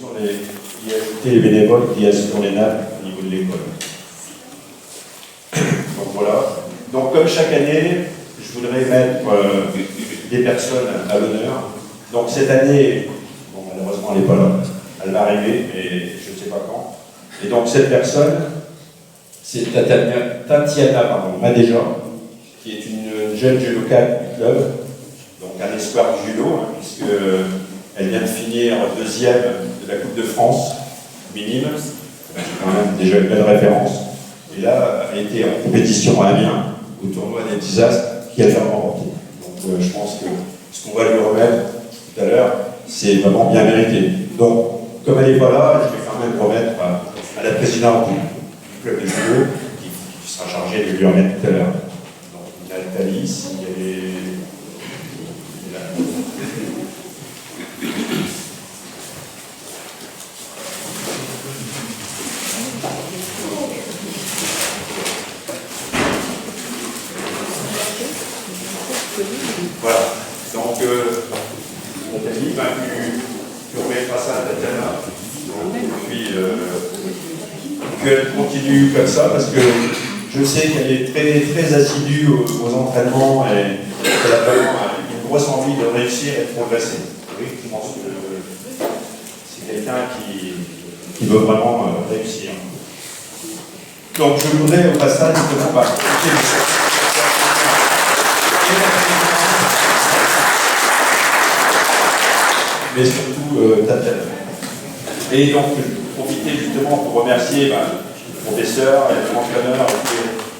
y ajouter les bénévoles qui assurent les nappes au niveau de l'école. Donc voilà. Donc comme chaque année, je voudrais mettre des personnes à l'honneur. Donc cette année, bon, malheureusement elle n'est pas là, elle va arriver, mais je ne sais pas quand. Et donc cette personne, c'est Tatiana Madéja, qui est une jeune judoka du club, donc un espoir du judo, hein, puisqu'elle vient de finir deuxième de la Coupe de France, minime, c'est quand même déjà une belle référence. Et là, elle a été en compétition à Amiens, au tournoi des Désastres, qui a fait remporter. Donc je pense que ce qu'on va lui remettre tout à l'heure, c'est vraiment bien mérité. Donc, comme elle n'est pas là, je vais quand même remettre à la présidente du club de judo, qui sera chargée de lui remettre tout à l'heure. Donc, il y a Thalys, il y a les... Voilà. Donc, Nathalie, tu remettras ça à Tatiana. Et puis, qu'elle continue comme ça, parce que je sais qu'elle est très, très assidue aux entraînements et qu'elle a vraiment une grosse envie de réussir et de progresser. Oui, je pense que c'est quelqu'un qui veut vraiment réussir. Donc, je voudrais au passage justement mais surtout Tatiana. Et donc, je vais profiter justement pour remercier le professeur, les entraîneurs,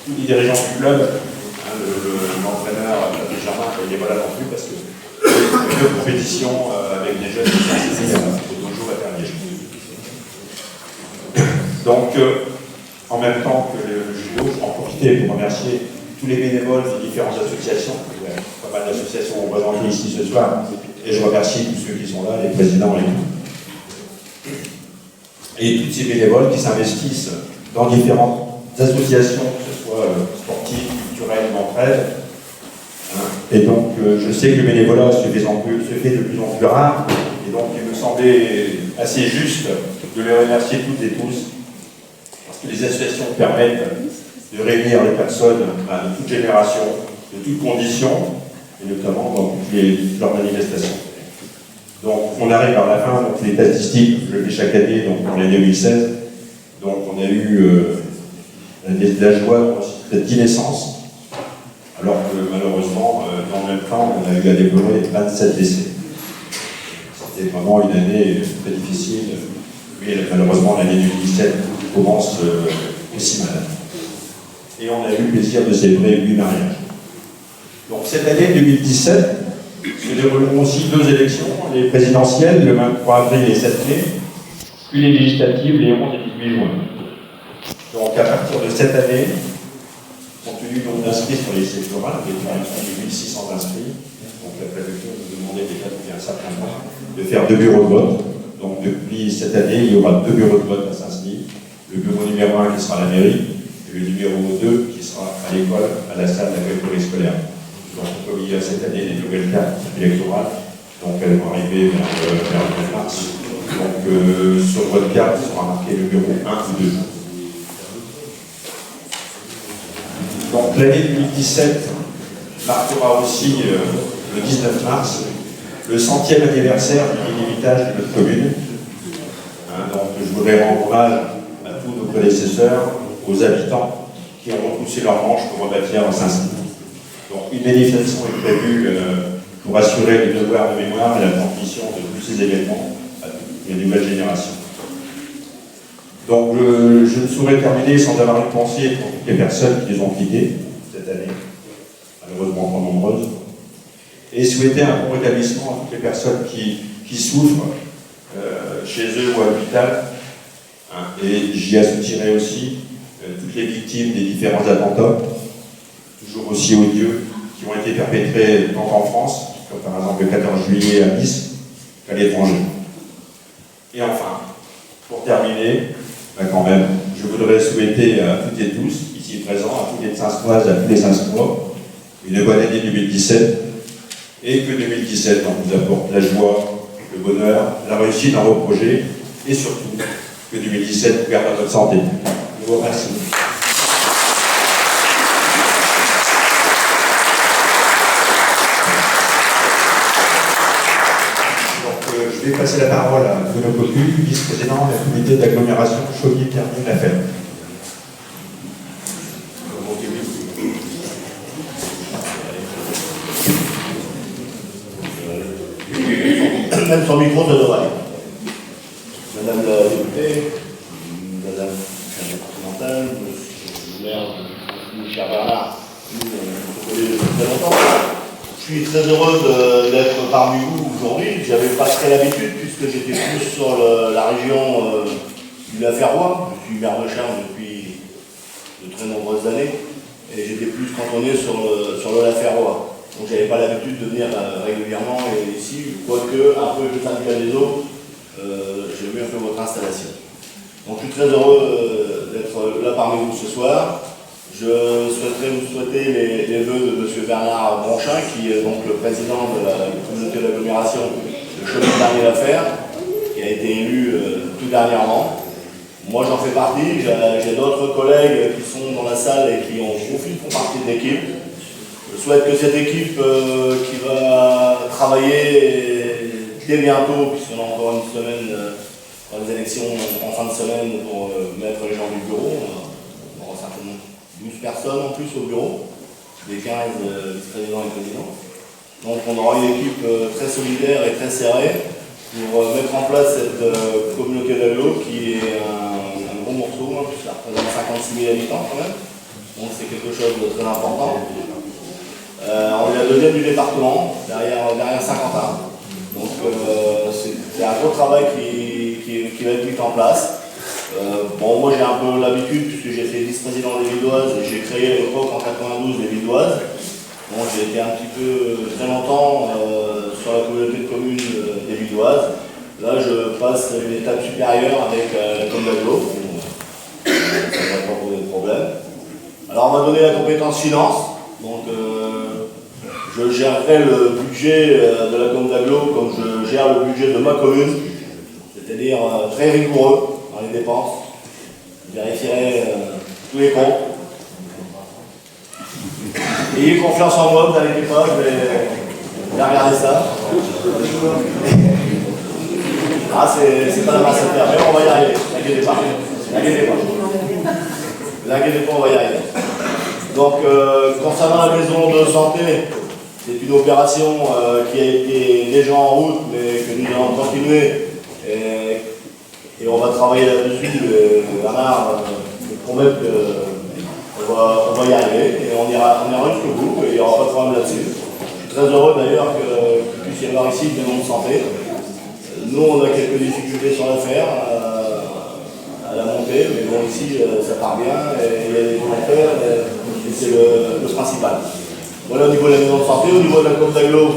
tous les dirigeants du club, hein, l'entraîneur Patrick Germain, il n'est pas là non plus parce que deux compétitions avec des jeunes qui sont inscrits au dojo à Ternier. Donc, en même temps que le judo, je vais en profiter pour remercier tous les bénévoles des différentes associations. Il y a pas mal d'associations représentées ici ce soir. Et je remercie tous ceux qui sont là, les présidents et tout. Et tous ces bénévoles qui s'investissent dans différentes associations, que ce soit sportives, culturelles, d'entraide. Et donc, je sais que le bénévolat se fait de plus en plus rare. Et donc, il me semblait assez juste de les remercier toutes et tous. Parce que les associations permettent de réunir les personnes de toute génération, de toutes conditions, et notamment dans toutes leurs manifestations. Donc on arrive à la fin, donc les statistiques, je le fais chaque année, donc pour l'année 2016, donc on a eu la joie de 10 naissances, alors que malheureusement, dans le même temps, on a eu à déplorer 27 décès. C'était vraiment une année très difficile, et malheureusement l'année 2017 commence aussi mal. Et on a eu le plaisir de célébrer 8 mariages. Donc cette année 2017, se dérouleront aussi 2 élections, les présidentielles le 23 avril et 7 mai, puis les législatives les 11 et 18 juin. Donc à partir de cette année, compte tenu du nombre d'inscrits sur les électorales, qui est de 1600 inscrits, donc la préfecture nous demandait déjà depuis un certain temps de faire 2 bureaux de vote. Donc depuis cette année, il y aura 2 bureaux de vote à Saint-Denis, le bureau numéro 1 qui sera à la mairie, et le numéro 2 qui sera à l'école, à la salle d'accueil périscolaire. Donc, comme il y a cette année des nouvelles cartes électorales, donc elles vont arriver vers le 9 mars. Donc, sur votre carte, il sera marqué le bureau 1 ou 2. Donc, l'année 2017 marquera aussi le 19 mars le 100e anniversaire du mini-vitage de notre commune. Donc, je voudrais rendre hommage à tous nos prédécesseurs, aux habitants qui ont repoussé leurs manches pour rebâtir Saint-Denis. Donc une manifestation est prévue pour assurer le devoir de mémoire et la transmission de tous ces événements à toutes les nouvelles générations. Donc je ne saurais terminer sans avoir une pensée pour toutes les personnes qui les ont quittées cette année, malheureusement pas nombreuses, et souhaiter un bon rétablissement à toutes les personnes qui souffrent chez eux ou à l'hôpital. Et j'y associerai aussi toutes les victimes des différents attentats, toujours aussi odieux, qui ont été perpétrés tant en France, comme par exemple le 14 juillet à Nice, qu'à l'étranger. Et enfin, pour terminer, quand même, je voudrais souhaiter à toutes et tous, ici présents, à toutes les Saint-Denis, à tous les Saint-Denis, une bonne année 2017, et que 2017 nous apporte la joie, le bonheur, la réussite dans vos projets, et surtout que 2017 garde notre santé. Je vous remercie. Je vais passer la parole à Bruno Cocu, vice-président de la communauté d'agglomération Chaudié-Pierre-Laferre. Même son micro, ça devrait aller. Madame la députée, Madame la départementale, Monsieur le maire, cher Bernard, nous on se connaît depuis très longtemps. Je suis très heureux d'être parmi vous aujourd'hui. J'avais pas très l'habitude puisque j'étais plus sur la région du Laferrois. Je suis maire de Charles depuis de très nombreuses années et j'étais plus cantonné sur le Laferrois. Donc j'avais pas l'habitude de venir régulièrement ici, quoique un peu le syndicat des eaux, j'ai vu un peu votre installation. Donc je suis très heureux d'être là parmi vous ce soir. Je souhaiterais vous souhaiter les vœux de M. Bernard Bronchin, qui est donc le président de la communauté d'agglomération de Chaudié-Pierre-Laferre, qui a été élu tout dernièrement. Moi j'en fais partie, j'ai d'autres collègues qui sont dans la salle et qui font partie de l'équipe. Je souhaite que cette équipe qui va travailler dès bientôt, puisqu'on a encore une semaine pour les élections en fin de semaine pour mettre les gens du bureau, on aura certainement 12 personnes en plus au bureau, des 15 vice-présidents et présidents. Donc on aura une équipe très solidaire et très serrée pour mettre en place cette communauté d'agglo qui est un gros morceau, puisque ça représente 56 000 habitants quand même. Donc c'est quelque chose de très important. On est la deuxième du département, derrière Saint-Quentin. Donc c'est un gros travail qui va être mis en place. Bon, moi j'ai un peu l'habitude puisque j'ai été vice-président des Vidoises et j'ai créé à l'époque en 92 les Vidoises. Bon, j'ai été un petit peu très longtemps sur la communauté de communes des Vidoises. Là je passe une étape supérieure avec la commune d'agglo. Ça ne va pas poser de problème. Alors on m'a donné la compétence finance. Donc je gérerai le budget de la commune d'agglo comme je gère le budget de ma commune, c'est-à-dire très rigoureux dans les dépenses. Je vérifierai tous les comptes. Ayez confiance en moi, vous n'inquiétez pas, je vais regarder ça. Ah, c'est pas la masse à faire, mais on va y arriver, n'inquiétez pas. Vous inquiétez pas, on va y arriver. Donc, concernant la maison de santé, c'est une opération qui a été déjà en route, mais que nous allons continuer. Et on va travailler là-dessus. Bernard me promet qu'on va y arriver. Et on ira jusqu'au bout, et il n'y aura pas de problème là-dessus. Je suis très heureux d'ailleurs qu'il puisse y avoir ici une maison de santé. Nous, on a quelques difficultés sur l'affaire. À la montée, mais bon, ici ça part bien, et il y a des volontaires, et c'est le principal. Voilà au niveau de la maison de santé, au niveau de la commune d'agglo,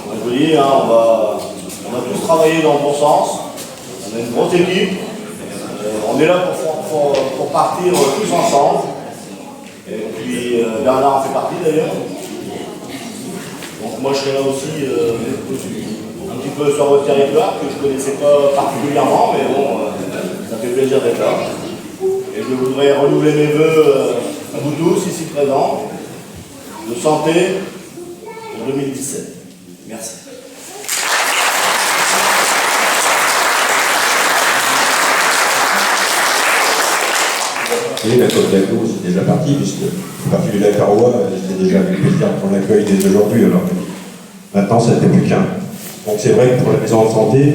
je vous dis, on va tous travailler dans le bon sens, on a une grosse équipe, on est là pour partir tous ensemble, et puis Bernard en fait partie d'ailleurs. Donc moi je serai là aussi un petit peu sur votre territoire, que je ne connaissais pas particulièrement, mais bon, ça fait plaisir d'être là. Et je voudrais renouveler mes vœux à vous tous ici présents, de santé pour 2017. Merci. Et la Côte d'Agglo, c'est déjà parti, puisque la partie du Laferrois, c'était déjà avec plaisir qu'on l'accueille dès aujourd'hui. Alors maintenant, ça n'était plus qu'un. Donc c'est vrai que pour la maison de santé,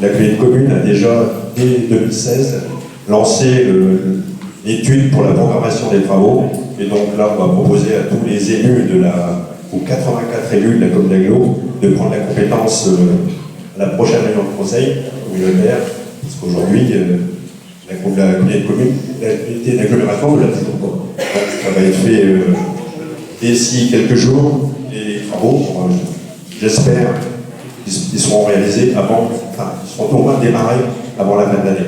la communauté de commune a déjà, dès 2016, lancé l'étude pour la programmation des travaux. Et donc là, on va proposer à tous les élus aux 84 élus de la commune d'agglo de prendre la compétence à la prochaine réunion de conseil communautaire, parce qu'aujourd'hui, la communauté de commune, la communauté d'agglomération ne l'a toujours pas. Donc ça va être fait d'ici quelques jours, et les travaux, j'espère, ils seront réalisés avant, enfin, ils seront au moins démarrés avant la fin de l'année.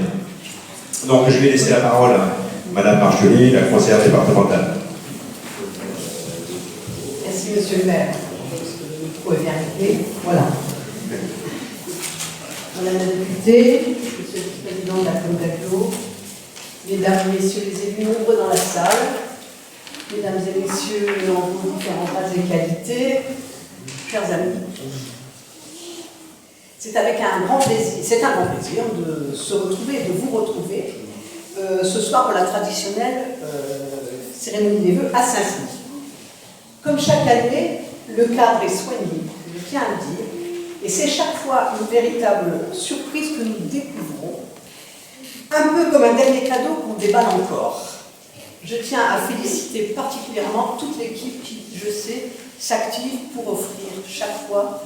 Donc je vais laisser la parole à Madame Marchelier, la conseillère départementale. Merci Monsieur le maire. Le micro est bien réglé. Voilà. Madame la députée, Monsieur le président de la Commune d'Aglo, mesdames, messieurs les élus nombreux dans la salle, mesdames et messieurs dans vos différents grades et qualités, chers amis, c'est un grand plaisir de se retrouver, de vous retrouver ce soir pour la traditionnelle cérémonie des vœux à Saint-Denis. Comme chaque année, le cadre est soigné, je tiens à le dire, et c'est chaque fois une véritable surprise que nous découvrons, un peu comme un dernier cadeau qu'on déballe encore. Je tiens à féliciter particulièrement toute l'équipe qui, je sais, s'active pour offrir chaque fois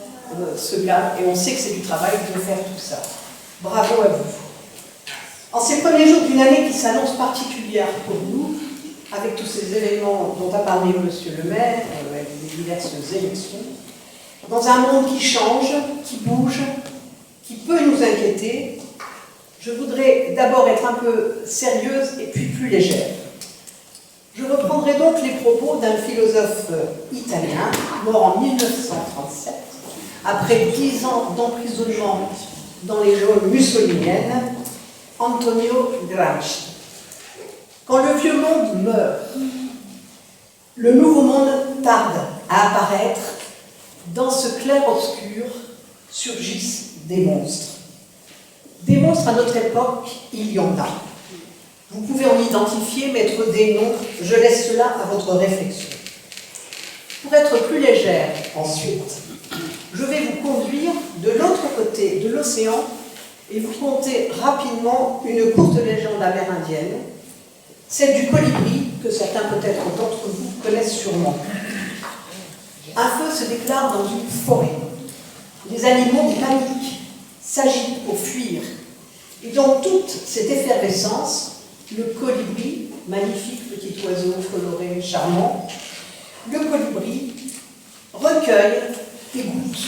ce cadre, et on sait que c'est du travail de faire tout ça. Bravo à vous. En ces premiers jours d'une année qui s'annonce particulière pour nous, avec tous ces événements dont a parlé Monsieur le maire, avec les diverses élections, dans un monde qui change, qui bouge, qui peut nous inquiéter, je voudrais d'abord être un peu sérieuse et puis plus légère. Je reprendrai donc les propos d'un philosophe italien, mort en 1937, après 10 ans d'emprisonnement dans les geôles mussoliniennes, Antonio Gramsci. Quand le vieux monde meurt, le nouveau monde tarde à apparaître. Dans ce clair-obscur surgissent des monstres. Des monstres à notre époque, il y en a. Vous pouvez en identifier, mettre des noms, je laisse cela à votre réflexion. Pour être plus légère, ensuite, je vais vous conduire de l'autre côté de l'océan et vous conter rapidement une courte légende amérindienne, celle du colibri, que certains peut-être d'entre vous connaissent sûrement. Un feu se déclare dans une forêt. Les animaux paniquent, s'agitent pour fuir. Et dans toute cette effervescence, le colibri, magnifique petit oiseau coloré, charmant, le colibri recueille des gouttes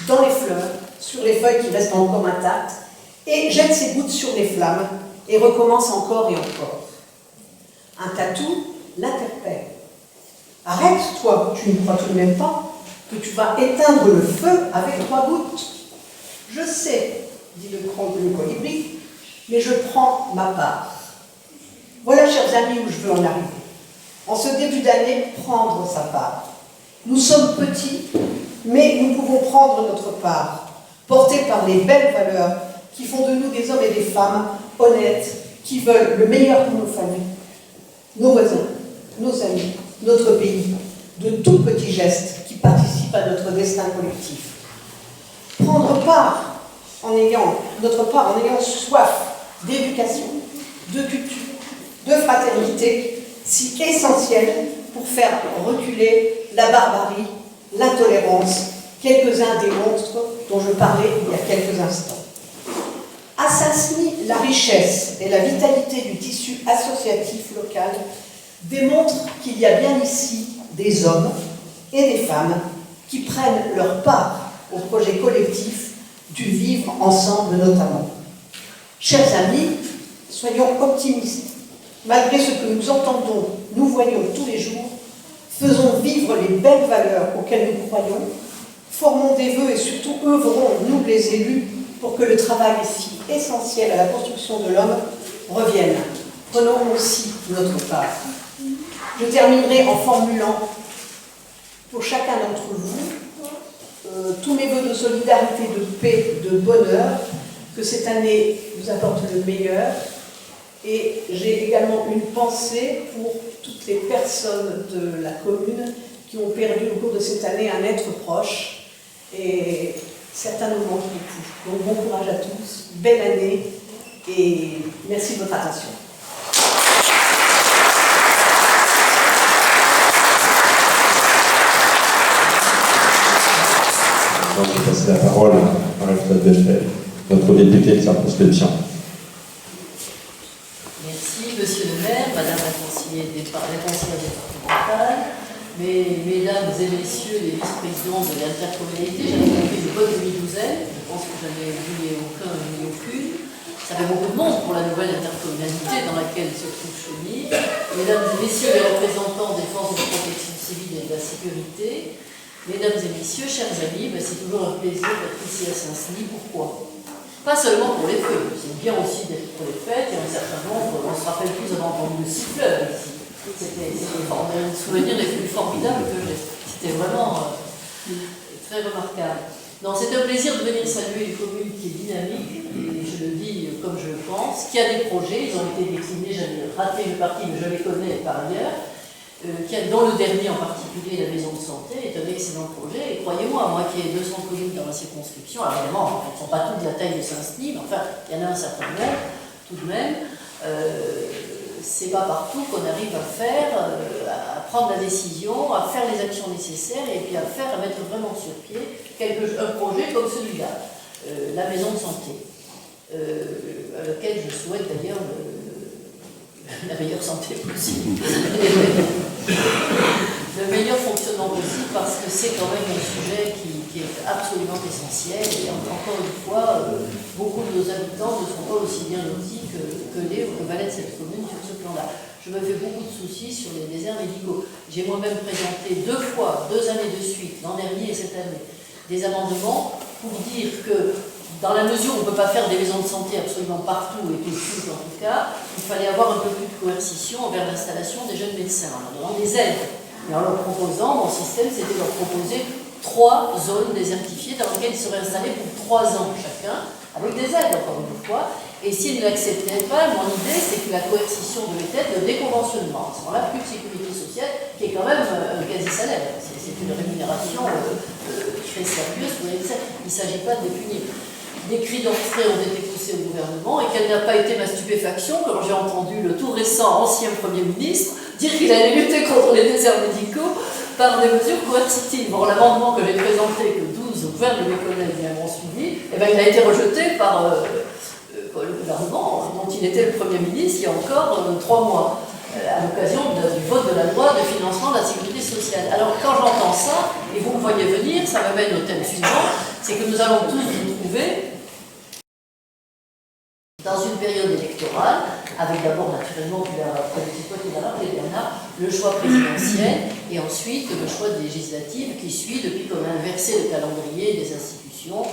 dans les fleurs, sur les feuilles qui restent encore intactes, et jette ses gouttes sur les flammes, et recommence encore et encore. Un tatou l'interpelle. « Arrête, toi, tu ne crois tout de même pas que tu vas éteindre le feu avec 3 gouttes ?»« Je sais, dit le colibri, mais je prends ma part. » Voilà, chers amis, où je veux en arriver. En ce début d'année, prendre sa part. Nous sommes petits, mais nous pouvons prendre notre part, portés par les belles valeurs qui font de nous des hommes et des femmes honnêtes, qui veulent le meilleur pour nos familles, nos voisins, nos amis, notre pays, de tout petits gestes qui participent à notre destin collectif. Prendre part en ayant soif d'éducation, de culture, de fraternité, si essentielle pour faire reculer la barbarie, l'intolérance, quelques-uns des monstres dont je parlais il y a quelques instants. À Saint-Denis, la richesse et la vitalité du tissu associatif local démontrent qu'il y a bien ici des hommes et des femmes qui prennent leur part au projet collectif du vivre ensemble notamment. Chers amis, soyons optimistes. Malgré ce que nous entendons, nous voyons tous les jours, faisons vivre les belles valeurs auxquelles nous croyons, formons des vœux et surtout œuvrons, nous les élus, pour que le travail si essentiel à la construction de l'homme revienne. Prenons aussi notre part. Je terminerai en formulant pour chacun d'entre vous tous mes vœux de solidarité, de paix, de bonheur, que cette année vous apporte le meilleur. Et j'ai également une pensée pour toutes les personnes de la commune qui ont perdu au cours de cette année un être proche. Et certains nous manquent beaucoup. Donc bon courage à tous, belle année et merci de votre attention. Je vais passer la parole à Marie-Claude Bechtel, notre députée de circonscription. Merci, Monsieur le maire, Madame la conseillère départementale, mesdames et messieurs les vice-présidents de l'intercommunalité. J'avais compris une bonne demi-douzaine, je pense que je n'avais oublié aucun ni aucune. Ça fait beaucoup de monde pour la nouvelle intercommunalité dans laquelle se trouve Chauny. Mesdames et messieurs les représentants des forces de protection civile et de la sécurité, mesdames et messieurs, chers amis, c'est toujours un plaisir d'être ici à Saint-Denis. Pourquoi ? Pas seulement pour les feux, c'est bien aussi d'être pour les fêtes, et un certain nombre, on se rappelle tous avoir entendu le siffleur ici. C'était un souvenir des plus formidables que j'ai. C'était vraiment très remarquable. Non, c'est un plaisir de venir saluer une commune qui est dynamique, et je le dis comme je le pense, qui a des projets, ils ont été déclinés, j'avais raté une partie, mais je les connais par ailleurs, dont le dernier en particulier, la maison de santé, est un excellent projet. Et croyez-moi, moi qui ai 200 communes dans ma circonscription, alors évidemment, elles ne sont pas toutes de la taille de Saint-Denis, mais enfin, il y en a un certain nombre, tout de même. C'est pas partout qu'on arrive à faire, à prendre la décision, à faire les actions nécessaires et puis à mettre vraiment sur pied un projet comme celui-là, la maison de santé, à laquelle je souhaite d'ailleurs la meilleure santé possible, le meilleur fonctionnement possible, parce que c'est quand même un sujet qui est absolument essentiel, et encore une fois, beaucoup de nos habitants ne sont pas aussi bien lotis que les ou que valait cette commune sur ce plan-là. Je me fais beaucoup de soucis sur les déserts médicaux. J'ai moi-même présenté 2 fois, 2 années de suite, l'an dernier et cette année, des amendements pour dire que dans la mesure où on ne peut pas faire des maisons de santé absolument partout, et tout de suite en tout cas, il fallait avoir un peu plus de coercition envers l'installation des jeunes médecins, en leur donnant des aides. Et en leur proposant, mon système, c'était de leur proposer 3 zones désertifiées dans lesquelles ils seraient installés pour 3 ans chacun, avec des aides encore une fois. Et s'ils ne l'acceptaient pas, mon idée, c'est que la coercition devait être le déconventionnement. À ce moment-là, plus de sécurité sociale, qui est quand même un quasi-salaire. C'est une rémunération très sérieuse pour les médecins. Il ne s'agit pas de les punir. Des cris d'orfraie ont été poussés au gouvernement, et quelle n'a pas été ma stupéfaction quand j'ai entendu le tout récent ancien Premier ministre dire qu'il allait lutter contre les déserts médicaux par des mesures coercitives. Or, l'amendement que j'ai présenté, que 12 ou 20 de mes collègues m'ont suivi, il a été rejeté par le gouvernement dont il était le Premier ministre il y a encore 3 mois, à l'occasion du vote de la loi de financement de la sécurité sociale. Alors, quand j'entends ça, et vous me voyez venir, ça me mène au thème suivant, c'est que nous allons tous nous trouver dans une période électorale, avec d'abord naturellement, le choix présidentiel et ensuite le choix législatif qui suit depuis qu'on a inversé le calendrier des institutions,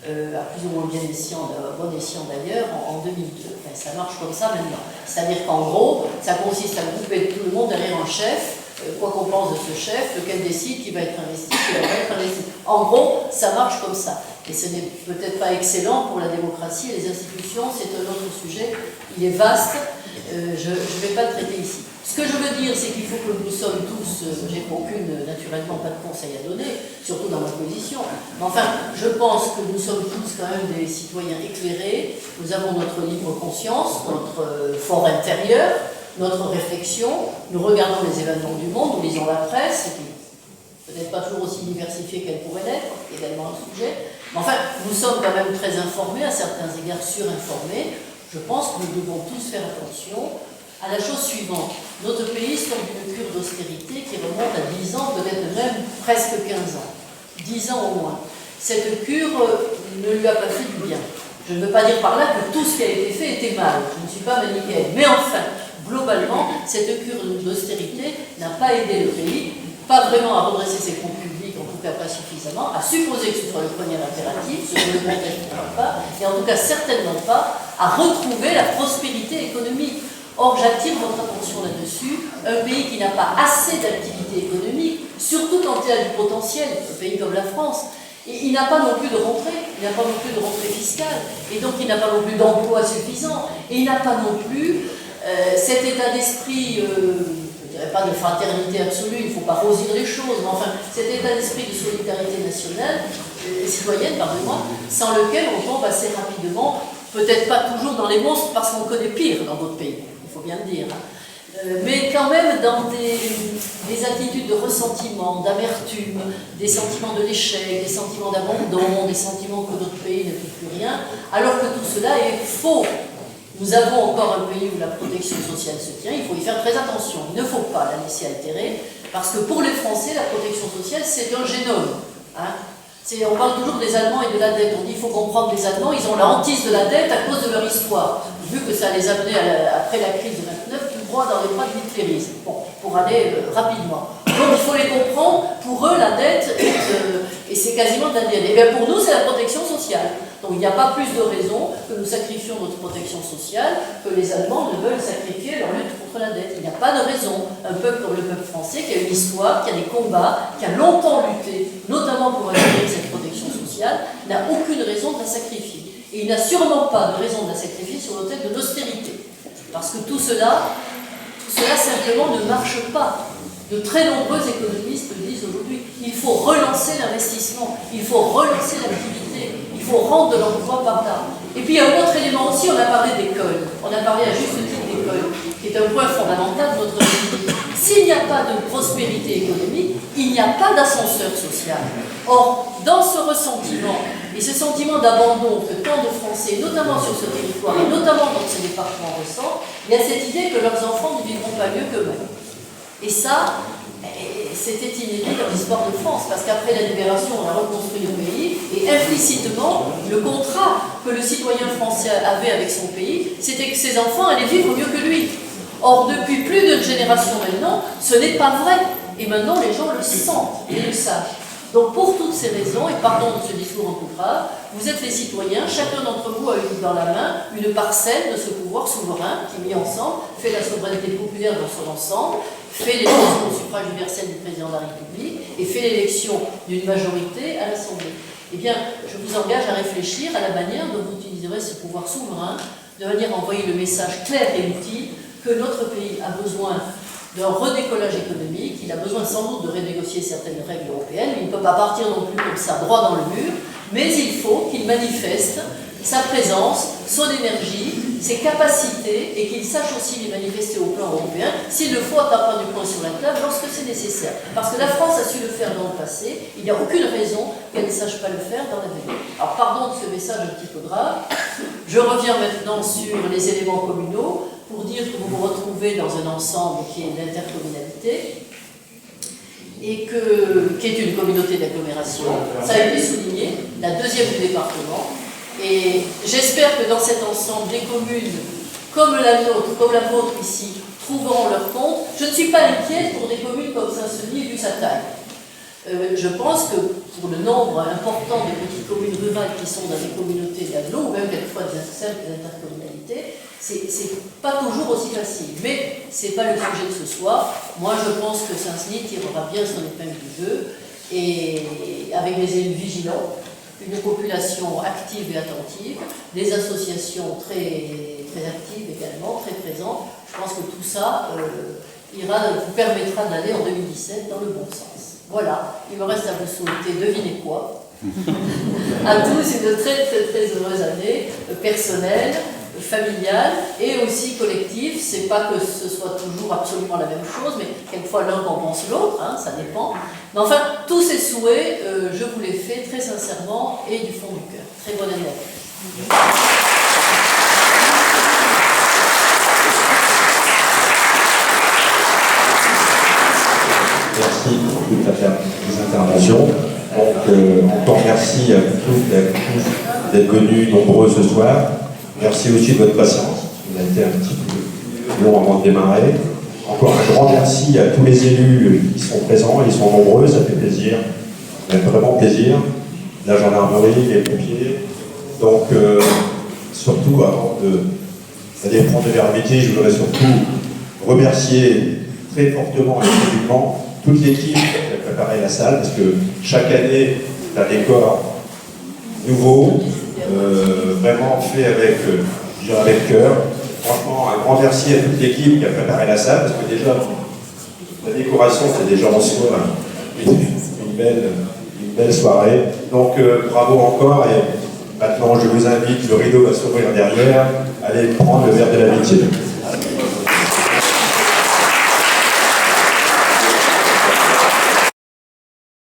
à plus ou moins bon escient d'ailleurs, en 2002. Enfin, ça marche comme ça maintenant. C'est-à-dire qu'en gros, ça consiste à grouper tout le monde derrière un chef, quoi qu'on pense de ce chef, lequel décide qui va être investi, qui va pas être investi. En gros, ça marche comme ça. Et ce n'est peut-être pas excellent pour la démocratie et les institutions, c'est un autre sujet, il est vaste, je ne vais pas le traiter ici. Ce que je veux dire, c'est qu'il faut que nous sommes tous, j'ai naturellement pas de conseils à donner, surtout dans ma position, mais enfin, je pense que nous sommes tous quand même des citoyens éclairés, nous avons notre libre conscience, notre fort intérieur, notre réflexion, nous regardons les événements du monde, nous lisons la presse, qui peut-être pas toujours aussi diversifiée qu'elle pourrait l'être, c'est également un sujet, mais enfin, nous sommes quand même très informés, à certains égards surinformés. Je pense que nous devons tous faire attention à la chose suivante. Notre pays sort d'une cure d'austérité qui remonte à 10 ans, peut-être même presque 15 ans. 10 ans au moins. Cette cure ne lui a pas fait du bien. Je ne veux pas dire par là que tout ce qui a été fait était mal. Je ne suis pas manichéenne. Mais enfin, globalement, cette cure d'austérité n'a pas aidé le pays, pas vraiment à redresser ses comptes publics, en tout cas pas suffisamment, à supposer que ce soit le premier impératif, ce que le contexte ne parle pas, et en tout cas certainement pas à retrouver la prospérité économique. Or, j'attire votre attention là-dessus, un pays qui n'a pas assez d'activité économique, surtout quand il a du potentiel, un pays comme la France, et il n'a pas non plus de rentrée, il n'a pas non plus de rentrée fiscale, et donc il n'a pas non plus d'emploi suffisant, et il n'a pas non plus cet état d'esprit, je ne dirais pas de fraternité absolue, il ne faut pas rosir les choses, mais enfin, cet état d'esprit de solidarité nationale, citoyenne, pardonnez-moi, sans lequel on tombe assez rapidement, peut-être pas toujours dans les monstres, parce qu'on connaît pire dans d'autres pays, il faut bien le dire, mais quand même dans des attitudes de ressentiment, d'amertume, des sentiments de l'échec, des sentiments d'abandon, des sentiments que notre pays ne fait plus rien, alors que tout cela est faux. Nous avons encore un pays où la protection sociale se tient, il faut y faire très attention, il ne faut pas la laisser altérer, parce que pour les Français, la protection sociale, c'est un génome. Hein. On parle toujours des Allemands et de la dette, on dit qu'il faut comprendre les Allemands, ils ont la hantise de la dette à cause de leur histoire, vu que ça les a amenés après la crise de 29, tout droit dans les bras de l'hitlérisme, bon, pour aller rapidement. Donc il faut les comprendre, pour eux la dette, et c'est quasiment de la dette. Et bien pour nous, c'est la protection sociale. Donc il n'y a pas plus de raison que nous sacrifions notre protection sociale que les Allemands ne veulent sacrifier leur lutte contre la dette. Il n'y a pas de raison. Un peuple comme le peuple français, qui a une histoire, qui a des combats, qui a longtemps lutté, notamment pour assurer cette protection sociale, n'a aucune raison de la sacrifier. Et il n'a sûrement pas de raison de la sacrifier sur l'autel de l'austérité. Parce que tout cela simplement ne marche pas. De très nombreux économistes disent aujourd'hui qu'il faut relancer l'investissement, il faut relancer l'activité, il faut rendre de l'emploi par là. Et puis il y a un autre élément aussi, on a parlé d'école, on a parlé à juste titre d'école, qui est un point fondamental de notre vie. S'il n'y a pas de prospérité économique, il n'y a pas d'ascenseur social. Or, dans ce ressentiment, et ce sentiment d'abandon que tant de Français, notamment sur ce territoire, et notamment dans ces départements ressentent, il y a cette idée que leurs enfants ne vivront pas mieux qu'eux-mêmes. Et ça, c'était inédit dans l'histoire de France, parce qu'après la libération, on a reconstruit le pays, et implicitement, le contrat que le citoyen français avait avec son pays, c'était que ses enfants allaient vivre mieux que lui. Or, depuis plus d'une génération maintenant, ce n'est pas vrai. Et maintenant, les gens le sentent et le sachent. Donc, pour toutes ces raisons, et pardon de ce discours un peu grave, vous êtes les citoyens, chacun d'entre vous a eu dans la main une parcelle de ce pouvoir souverain qui, mis ensemble, fait la souveraineté populaire dans son ensemble, fait l'élection au suffrage universel du président de la République et fait l'élection d'une majorité à l'Assemblée. Eh bien, je vous engage à réfléchir à la manière dont vous utiliserez ce pouvoir souverain, de manière à envoyer le message clair et utile que notre pays a besoin d'un redécollage économique, il a besoin sans doute de renégocier certaines règles européennes, il ne peut pas partir non plus comme ça, droit dans le mur, mais il faut qu'il manifeste sa présence, son énergie, ses capacités, et qu'il sache aussi les manifester au plan européen, s'il le faut à tapant du poing sur la table lorsque c'est nécessaire. Parce que la France a su le faire dans le passé, il n'y a aucune raison qu'elle ne sache pas le faire dans l'avenir. Alors pardon de ce message un petit peu grave, je reviens maintenant sur les éléments communaux, pour dire que vous vous retrouvez dans un ensemble qui est l'intercommunalité, et qui est une communauté d'agglomération. Ça a été souligné, la deuxième du département. Et j'espère que dans cet ensemble, des communes comme la nôtre, comme la vôtre ici, trouveront leur compte. Je ne suis pas inquiète pour des communes comme Saint-Senis, vu sa taille. Je pense que pour le nombre important de petites communes rurales qui sont dans des communautés d'agglo, ou même quelquefois des simples intercommunalités, c'est pas toujours aussi facile. Mais c'est pas le sujet de ce soir. Moi, je pense que Saint-Senis tirera bien son épingle du jeu, et avec des élus vigilants, une population active et attentive, des associations très, très actives également, très présentes. Je pense que tout ça vous permettra d'aller en 2017 dans le bon sens. Voilà, il me reste à vous souhaiter, devinez quoi, à tous une très très très heureuse année personnelle, familiale et aussi collective. C'est pas que ce soit toujours absolument la même chose, mais quelquefois l'un compense l'autre, hein, ça dépend. Mais enfin, tous ces souhaits, je vous les fais très sincèrement et du fond du cœur. Très bonne année à tous. Merci pour toutes les interventions. Donc, encore merci à vous tous et à tous d'être venus nombreux ce soir. Merci aussi de votre patience. Vous avez été un petit peu long avant de démarrer. Encore un grand merci à tous les élus qui sont présents. Ils sont nombreux, ça fait plaisir. Ça fait vraiment plaisir. La gendarmerie, les pompiers. Donc, surtout, avant d'aller prendre le verre de métier, je voudrais surtout remercier très fortement et absolument toute l'équipe qui a préparé la salle, parce que chaque année, c'est un décor nouveau, vraiment fait avec cœur. Franchement, un grand merci à toute l'équipe qui a préparé la salle, parce que déjà, la décoration, c'est déjà en soi une belle soirée. Donc, bravo encore, et maintenant, je vous invite, le rideau va s'ouvrir derrière, allez prendre le verre de l'amitié.